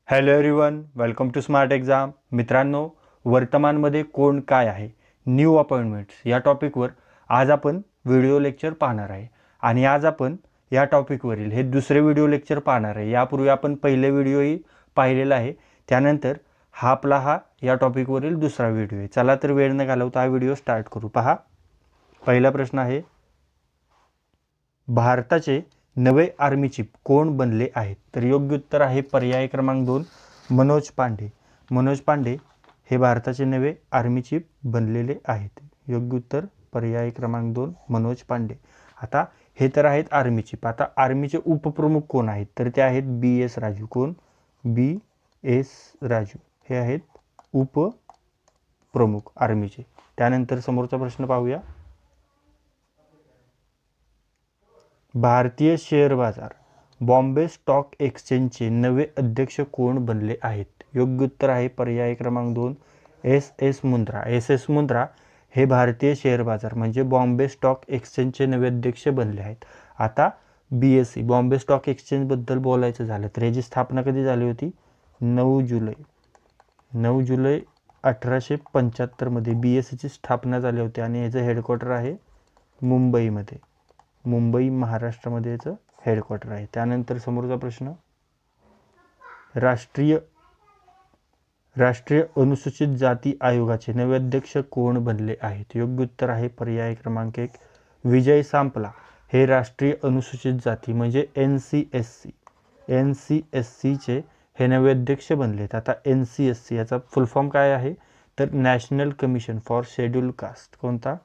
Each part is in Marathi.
Hello everyone, welcome to smart exam. मित्रांनो, वर्तमानमध्ये कोण काय आहे, न्यू अपॉइंटमेंट्स या टॉपिकवर आज आपण व्हिडिओ लेक्चर पाहणार आहे. आणि आज आपण या टॉपिकवरील हे दुसरे व्हिडिओ लेक्चर पाहणार आहे. यापूर्वी आपण पहिले व्हिडिओही पाहिलेला आहे. त्यानंतर हा या टॉपिकवरील दुसरा व्हिडिओ आहे. चला तर वेळ न घालवता हा व्हिडिओ स्टार्ट करू. पहा, पहिला प्रश्न आहे, भारताचे नवे आर्मी चीफ कोण बनले आहेत? तर योग्य उत्तर आहे पर्याय क्रमांक 2, मनोज पांडे. मनोज पांडे हे भारताचे नवे आर्मी चीफ बनलेले आहेत. योग्य उत्तर पर्याय क्रमांक 2, मनोज पांडे. आता हे तर आहेत आर्मी चीफ. आता आर्मीचे उपप्रमुख कोण आहेत? तर ते आहेत BS राजू. कोण? BS राजू हे आहेत उपप्रमुख आर्मीचे. त्यानंतर समोरचा प्रश्न पाहूया. भारतीय शेअर बाजार बॉम्बे स्टॉक एक्सचेंजचे नवे अध्यक्ष कोण बनले आहेत? योग्य उत्तर आहे पर्याय क्रमांक 2, SS मुंद्रा. SS मुंद्रा हे भारतीय शेअर बाजार म्हणजे बॉम्बे स्टॉक एक्सचेंजचे नवे अध्यक्ष बनले आहेत. आता BSE बॉम्बे स्टॉक एक्सचेंजबद्दल बोलायचं झालं तर याची स्थापना कधी झाली होती? 9 जुलै 1875 मध्ये BSEची स्थापना झाली होती आणि याचं हेडक्वार्टर आहे मुंबईमध्ये. मुंबई, महाराष्ट्रामध्ये याचं हेडक्वार्टर आहे. त्यानंतर समोरचा प्रश्न, राष्ट्रीय अनुसूचित जाती आयोगाचे नवे अध्यक्ष कोण बनले आहेत? योग्य उत्तर आहे पर्याय क्रमांक 1, विजय सांपला. हे राष्ट्रीय अनुसूचित जाती म्हणजे NCSCचे हे नवे अध्यक्ष बनलेत. आता NCSC याचा फुल फॉर्म काय आहे? तर national commission for schedule caste. कोणता?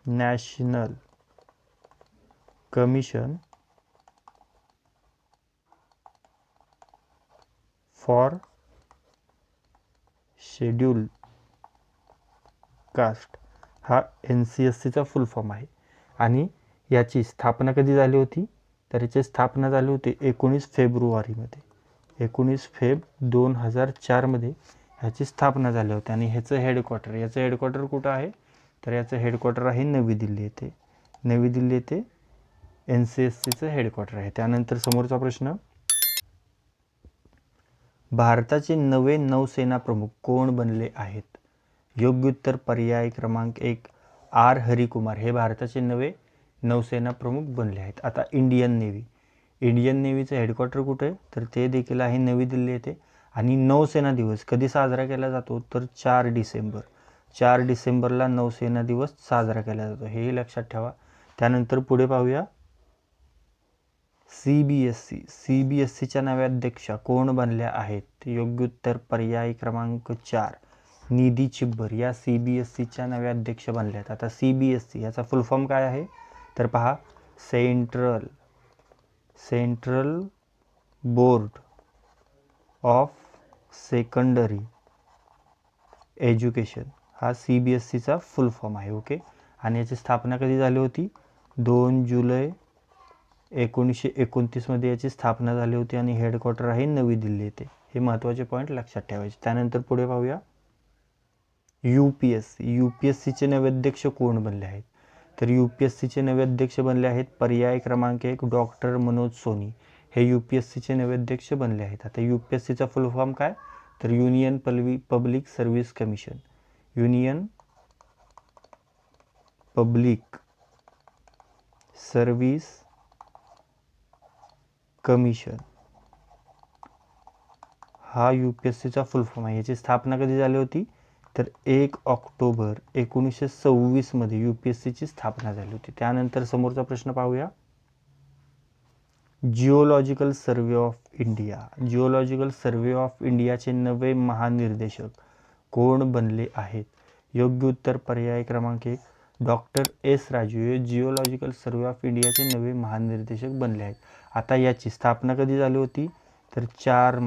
National commission for schedule caste हा NCSCचा फुल फॉर्म आहे. आणि याची स्थापना कधी झाली होती? तर याची स्थापना झाली होती 19 फेब्रुवारीमध्ये. 19 फेब्रुवारी 2004 मध्ये ह्याची स्थापना झाली होती. आणि याचं हेडक्वार्टर कुठं आहे? तर याचं हेडक्वार्टर आहे नवी दिल्ली येथे. नवी दिल्ली येथे NCSCचं हेडक्वार्टर आहे. त्यानंतर समोरचा प्रश्न, भारताचे नवे नौसेना प्रमुख कोण बनले आहेत? योग्य उत्तर पर्याय क्रमांक 1, R हरिकुमार हे भारताचे नवे नौसेना प्रमुख बनले आहेत. आता इंडियन नेव्हीचं हेडक्वार्टर कुठे आहे? तर ते देखील आहे नवी दिल्ली येथे. आणि नौसेना दिवस कधी साजरा केला जातो? तर 4 डिसेंबरला नौसेना दिवस साजरा केला जातो. हेही लक्षात ठेवा. त्यानंतर पुढे पाहूया, CBSCच्या नव्या अध्यक्षा कोण बनल्या आहेत? योग्य उत्तर पर्याय क्रमांक 4, निधी चिब्बर या CBSCच्या नव्या अध्यक्ष बनल्या आहेत. आता CBSC याचा फुल फॉर्म काय आहे? तर पहा, central board of secondary education हा CBSCचा फुल फॉर्म आहे. ओके. आणि याची स्थापना कधी झाली होती? 2 जुलै 1929 मध्ये याची स्थापना झाली होती. आणि हेडक्वार्टर आहे नवी दिल्ली येथे. हे महत्त्वाचे पॉईंट लक्षात ठेवायचे. त्यानंतर पुढे पाहूया, UPSCचे नवे अध्यक्ष कोण बनले आहेत? तर UPSCचे नवे अध्यक्ष बनले आहेत पर्याय क्रमांक 1, डॉक्टर मनोज सोनी हे UPSCचे नवे अध्यक्ष बनले आहेत. आता UPSCचा फुल फॉर्म काय? तर union public service commission. Union public service commission हा UPSCचा फुल फॉर्म आहे. याची स्थापना कधी झाली होती? तर 1 ऑक्टोबर 1926 मध्ये UPSCची स्थापना झाली होती. त्यानंतर समोरचा प्रश्न पाहूया, जिओलॉजिकल सर्व्हे ऑफ इंडियाचे नवे महानिर्देशक कोण बनले आहेत? योग्य उत्तर पर्याय क्रमांक 1, डॉक्टर S राजू हे जिओलॉजिकल सर्व्हे ऑफ इंडियाचे नवे महानिर्देशक बनले आहेत. आता याची स्थापना कधी झाली होती? तर 4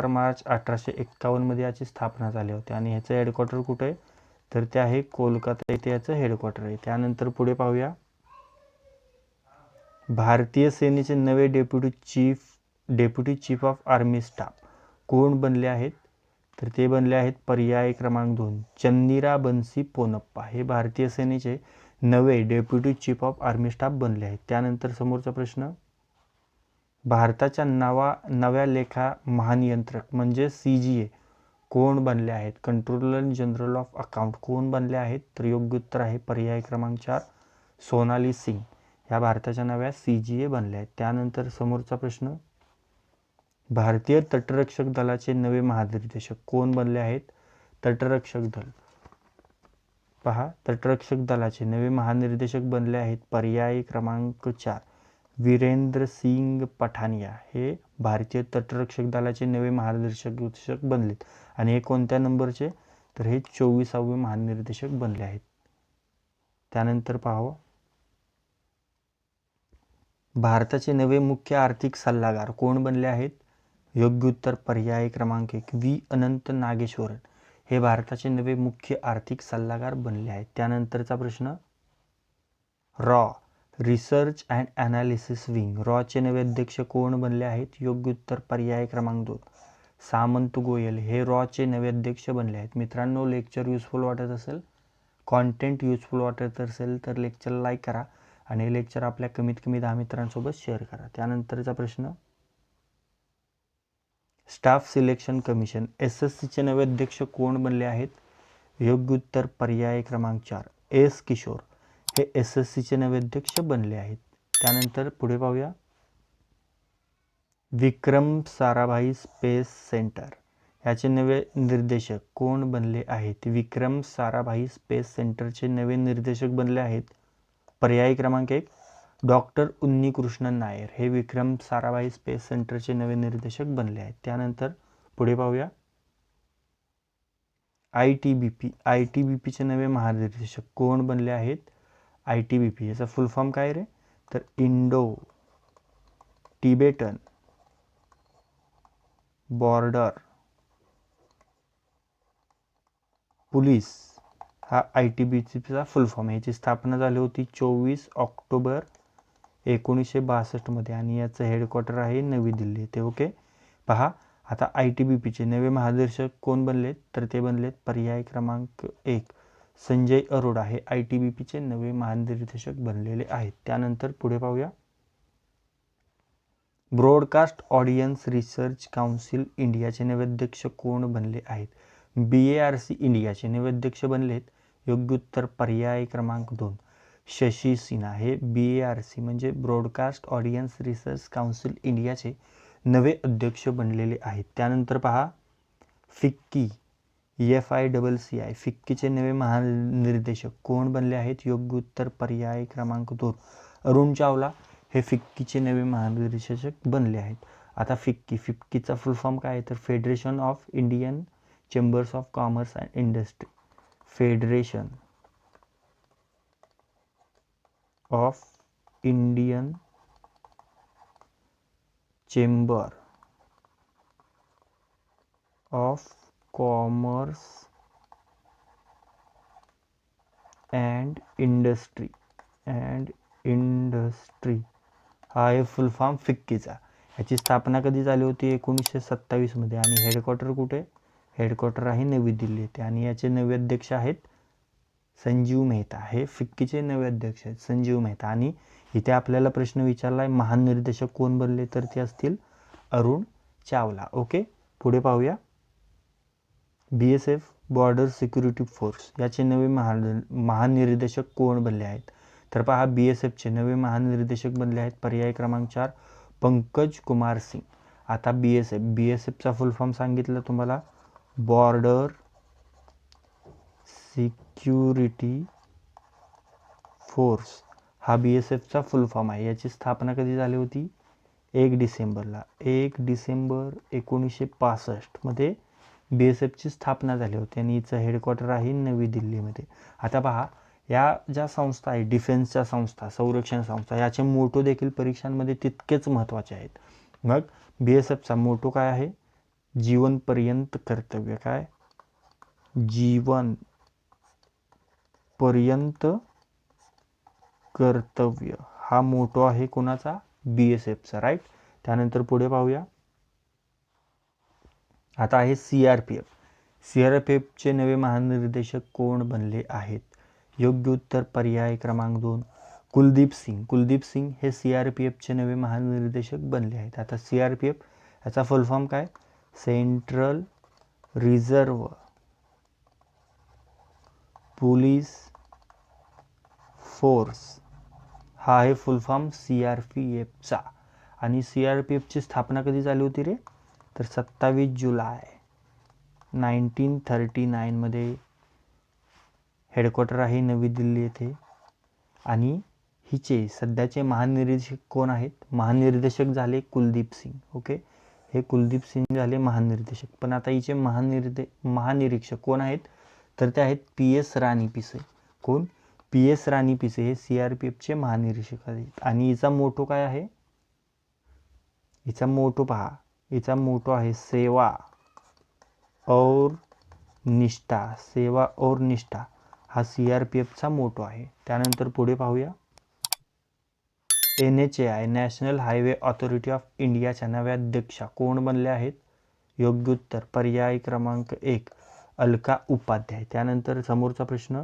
मार्च 1851 मध्ये याची स्थापना झाली होती. आणि ह्याचं हेडक्वार्टर कुठे आहे? तर ते आहे कोलकाता येथे याचं हेडक्वार्टर आहे. त्यानंतर पुढे पाहूया, भारतीय सेनेचे नवे deputy chief of army staff कोण बनले आहेत? तर ते बनले आहेत पर्याय क्रमांक 2, चन्नीरा बन्सी पोनप्पा हे भारतीय सेनेचे नवे deputy chief of army staff बनले आहेत. त्यानंतर समोरचा प्रश्न, भारताच्या नव्या लेखा महानियंत्रक म्हणजे CGA कोण बनले आहेत? कंट्रोलर जनरल ऑफ अकाउंट कोण बनले आहेत? तर योग्य उत्तर आहे पर्याय क्रमांक 4 सोनाली सिंग ह्या भारताच्या नव्या CGA बनल्या आहेत. त्यानंतर समोरचा प्रश्न, भारतीय तटरक्षक दलाचे नवे महानिर्देशक कोण बनले आहेत? तटरक्षक दल, पहा तटरक्षक दलाचे नवे महानिर्देशक बनले आहेत पर्याय क्रमांक 4 वीरेंद्र सिंग पठानिया हे भारतीय तटरक्षक दलाचे नवे महानिर्देशक बनलेत. आणि हे कोणत्या नंबरचे? तर हे 24वे महानिर्देशक बनले आहेत. त्यानंतर पाहावं, भारताचे नवे मुख्य आर्थिक सल्लागार कोण बनले आहेत? योग्य उत्तर पर्याय क्रमांक 1 व्ही अनंत नागेश्वरन हे भारताचे नवे मुख्य आर्थिक सल्लागार बनले आहेत. त्यानंतरचा प्रश्न, रॉ रिसर्च अँड ॲनालिसिस विंग रॉचे नवे अध्यक्ष कोण बनले आहेत? योग्य उत्तर पर्याय क्रमांक 2 सामंत गोयल हे रॉचे नवे अध्यक्ष बनले आहेत. मित्रांनो, लेक्चर युजफुल वाटत असेल, कॉन्टेंट युजफुल वाटत असेल तर लेक्चर लाईक करा आणि लेक्चर आपल्या कमीत कमी 10 मित्रांसोबत शेअर करा. त्यानंतरचा प्रश्न, स्टाफ सिलेक्शन कमिशन SSCचे नवे अध्यक्ष कोण बनले आहेत? योग्य उत्तर पर्याय क्रमांक 4 एस किशोर हे SSCचे नवे अध्यक्ष बनले आहेत. त्यानंतर पुढे पाहूया, विक्रम साराभाई स्पेस सेंटर याचे नवे निर्देशक कोण बनले आहेत? विक्रम साराभाई स्पेस सेंटरचे नवे निर्देशक बनले आहेत पर्याय क्रमांक 1 डॉक्टर उन्नीकृष्णन नायर हे विक्रम साराभाई स्पेस सेंटरचे नवे निर्देशक बनले आहेत. त्यानंतर पुढे पाहूया, ITBPचे नवे महानिर्देशक कोण बनले आहेत? ITBP याचा फुल फॉर्म काय रे? तर इंडो तिबेटन बॉर्डर पोलीस हा ITBPचा फुल फॉर्म आहे. याची स्थापना झाली होती 24 ऑक्टोबर 1962 मध्ये आणि याचं हेडक्वार्टर आहे नवी दिल्ली येथे. ओके, पहा आता ITBPचे नवे महानिर्देशक कोण बनलेत? तर ते बनलेत पर्याय क्रमांक 1 संजय अरोडा हे ITBPचे नवे महानिर्देशक बनलेले आहेत. त्यानंतर पुढे पाहूया, ब्रॉडकास्ट ऑडियन्स रिसर्च काउन्सिल इंडियाचे नवे अध्यक्ष कोण बनले आहेत? BARC इंडियाचे नवे अध्यक्ष बनलेत. योग्य उत्तर पर्याय क्रमांक 2 शशी सिन्हा हे BARC म्हणजे ब्रॉडकास्ट ऑडियन्स रिसर्च काउन्सिल इंडियाचे नवे अध्यक्ष बनलेले आहेत. त्यानंतर पहा, फिक्की FICCI फिक्कीचे नवे महानिर्देशक कोण बनले आहेत? योग्य उत्तर पर्याय क्रमांक 2 अरुण चावला हे फिक्कीचे नवे महानिर्देशक बनले आहेत. आता फिक्कीचा फुल फॉर्म काय आहे? तर federation of Indian chambers of commerce and industry, federation of Indian chamber of commerce and industry हा आहे फुल फॉर्म फिक्कीचा. याची स्थापना कधी झाली होती? 1927 मध्ये आणि हेडक्वार्टर कुठे? हेडक्वार्टर आहे नवी दिल्ली येथे आणि याचे नवे अध्यक्ष आहेत संजीव मेहता हे फिक्कीचे नवे अध्यक्ष आहेत संजीव मेहता. आणि इथे आपल्याला प्रश्न विचारलाय महानिर्देशक कोण बनले? तर ते असतील अरुण चावला. ओके, पुढे पाहूया, BSF बॉर्डर सिक्युरिटी फोर्स याचे नवे महानिर्देशक कोण बनले आहेत? तर पहा, BSFचे नवे महानिर्देशक बनले आहेत पर्याय क्रमांक 4 पंकज कुमार सिंग. आता BSFचा फुल फॉर्म सांगितलं तुम्हाला, बॉर्डर सिक्युरिटी फोर्स हा BSFचा फुल फॉर्म आहे. याची स्थापना कधी झाली होती? 1 डिसेंबर 1965 मध्ये BSFची स्थापना झाली होती आणि हिचं हेडक्वार्टर आहे नवी दिल्लीमध्ये. आता पहा, या ज्या संस्था आहेत डिफेन्सच्या संस्था, संरक्षण संस्था, याचे मोटो देखील परीक्षांमध्ये तितकेच महत्त्वाचे आहेत. मग BSFचा मोटो काय आहे? जीवनपर्यंत कर्तव्य. काय? जीवनपर्यंत कर्तव्य हा मोटो आहे कोणाचा? BSFचा, राईट. त्यानंतर पुढे पाहूया, आता आहे CRPFचे नवे महानिर्देशक कोण बनले आहेत? योग्य उत्तर पर्याय क्रमांक 2 कुलदीप सिंग हे CRPFचे नवे महानिर्देशक बनले आहेत. आता CRPF याचा फुल फॉर्म काय? सेंट्रल रिझर्व्ह पोलीस फोर्स हा आहे फुल फॉर्म CRPFचा. आणि CRPFची स्थापना कधी झाली होती रे? तर 27 जुलै 1939 मध्ये. हेडक्वार्टर आहे नवी दिल्ली येथे. आणि हिचे सध्याचे महानिर्देशक कोण आहेत? महानिर्देशक झाले कुलदीप सिंग. ओके, हे कुलदीप सिंग झाले महानिर्देशक. पण आता हिचे महानिरीक्षक कोण आहेत? तर ते आहेत PS राणी पिसे. कोण? PS राणी पिसे हे CRPFचे महानिरीक्षक आहेत. आणि हिचा मोटो काय आहे? हिचा मोटो पहा, हिचा मोटो आहे सेवा और निष्ठा. सेवा और निष्ठा हा CRPFचा मोटो आहे. त्यानंतर पुढे पाहूया. NHAI national highway authority of इंडियाच्या नव्या अध्यक्षा कोण बनल्या आहेत? योग्य उत्तर पर्याय क्रमांक 1 अलका उपाध्याय. त्यानंतर समोरचा प्रश्न,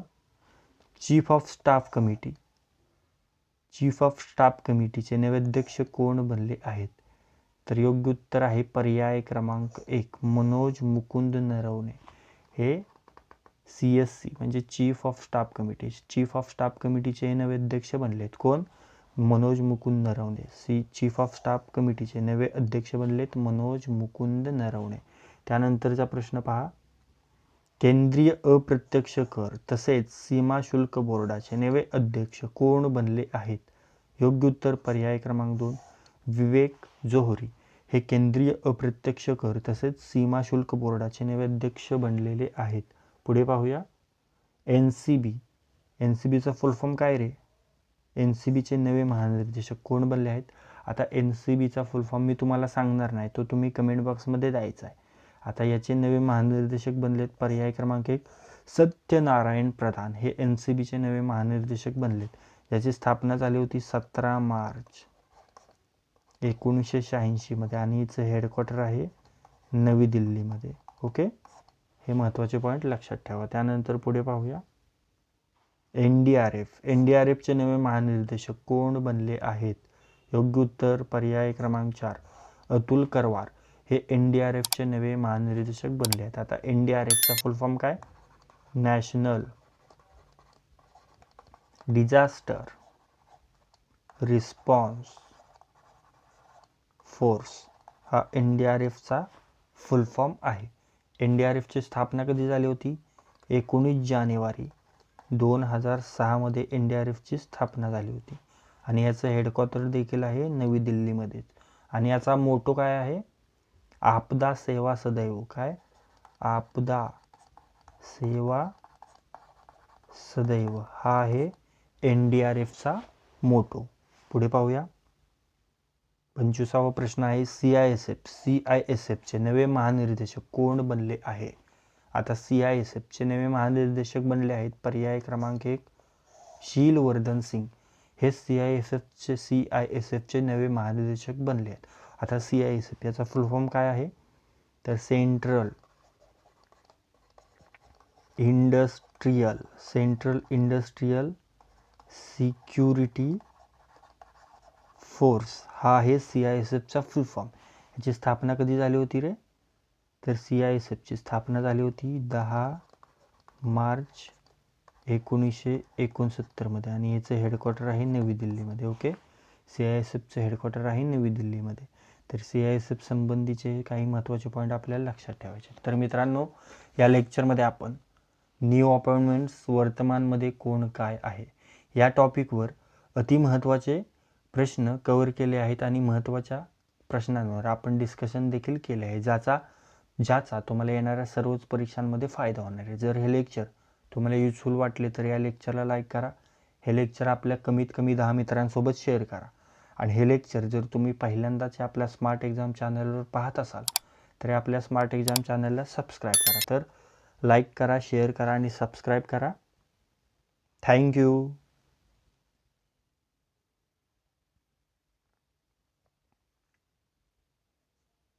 चीफ ऑफ स्टाफ कमिटीचे नवे अध्यक्ष कोण बनले आहेत? तर योग्य उत्तर आहे पर्याय क्रमांक 1 मनोज मुकुंद नरवणे. हे CSC म्हणजे चीफ ऑफ स्टाफ कमिटीचे नवे अध्यक्ष बनलेत. कोण? Manoj Mukund Naravane. Chief of staff कमिटीचे नवे अध्यक्ष बनलेत मनोज मुकुंद नरवणे. त्यानंतरचा प्रश्न पहा, केंद्रीय अप्रत्यक्ष कर तसेच सीमा शुल्क बोर्डाचे नवे अध्यक्ष कोण बनले आहेत? योग्य उत्तर पर्याय क्रमांक 2 विवेक जोहरी. हे केंद्रीय अप्रत्यक्ष कर तसेच सीमा शुल्क बोर्डाचे नवे अध्यक्ष बनलेले आहेत. पुढे पाहूया. NCBचा फुल फॉर्म काय रे? NCBचे नवे महानिर्देशक कोण बनले आहेत? आता NCBचा फुल फॉर्म मी तुम्हाला सांगणार नाही, तो तुम्ही कमेंट बॉक्समध्ये द्यायचा आहे. आता याचे नवे महानिर्देशक बनलेत पर्याय क्रमांक 1 सत्यनारायण प्रधान. हे NCBचे नवे महानिर्देशक बनलेत. याची स्थापना झाली होती 17 मार्च 1986 मध्ये. आणि हिचं हेडक्वार्टर आहे नवी दिल्लीमध्ये. ओके, हे महत्त्वाचे पॉईंट लक्षात ठेवा. त्यानंतर पुढे पाहूया. NDRFचे नवे महानिर्देशक कोण बनले आहेत? योग्य उत्तर पर्याय क्रमांक 4 अतुल करवार. हे NDRFचे नवे महानिर्देशक बनले आहेत. आता NDRFचा फुल फॉर्म काय? नॅशनल डिझास्टर रिस्पॉन्स फोर्स हा NDRFचा फुल फॉर्म आहे. NDRFची स्थापना कधी झाली होती? 19 जानेवारी 2006 मध्ये NDRFची स्थापना झाली होती. आणि याचं हेडक्वार्टर देखील आहे नवी दिल्लीमध्येच. आणि याचा मोटो काय आहे? आपदा सेवा सदैव. काय? आपदा सेवा सदैव हा आहे NDRFचा मोटो. पुढे पाहूया. 25वा प्रश्न आहे CISFचे नवे महानिर्देशक कोण बनले आहे? आता CISFचे नवे महानिर्देशक बनले आहेत पर्याय क्रमांक 1 शीलवर्धन सिंग. हे CISFचे नवे महानिर्देशक बनले आहेत. आता CISF याचा फुल फॉर्म काय आहे? तर सेंट्रल इंडस्ट्रियल सिक्युरिटी फोर्स हा आहे CISFचा फुल फॉर्म. याची स्थापना कधी झाली होती रे? तर CISFची स्थापना झाली होती 10 मार्च 1969 मध्ये. आणि याचं हेडक्वार्टर आहे नवी दिल्लीमध्ये. ओके, CISFचं हेडक्वार्टर आहे नवी दिल्लीमध्ये. तर CISF संबंधीचे काही महत्त्वाचे पॉईंट आपल्याला लक्षात ठेवायचे. तर मित्रांनो, या लेक्चरमध्ये आपण न्यू अपॉइंटमेंट्स वर्तमानमध्ये कोण काय आहे या टॉपिकवर अतिमहत्त्वाचे प्रश्न कव्हर केले आहेत. आणि महत्त्वाच्या प्रश्नांवर आपण डिस्कशन देखील केले आहे, ज्याचा तुम्हाला येणाऱ्या सर्वच परीक्षांमध्ये फायदा होणार आहे. जर हे लेक्चर तुम्हाला युजफुल वाटले तर या लेक्चरला लाईक करा. हे लेक्चर आपल्या कमीत कमी 10 मित्रांसोबत शेअर करा. आणि हे लेक्चर जर तुम्ही पहिल्यांदाच आपल्या स्मार्ट एक्झाम चॅनलवर पाहत असाल तर आपल्या स्मार्ट एक्झाम चॅनलला सबस्क्राईब करा. तर लाईक करा, शेअर करा आणि सबस्क्राईब करा. थँक्यू.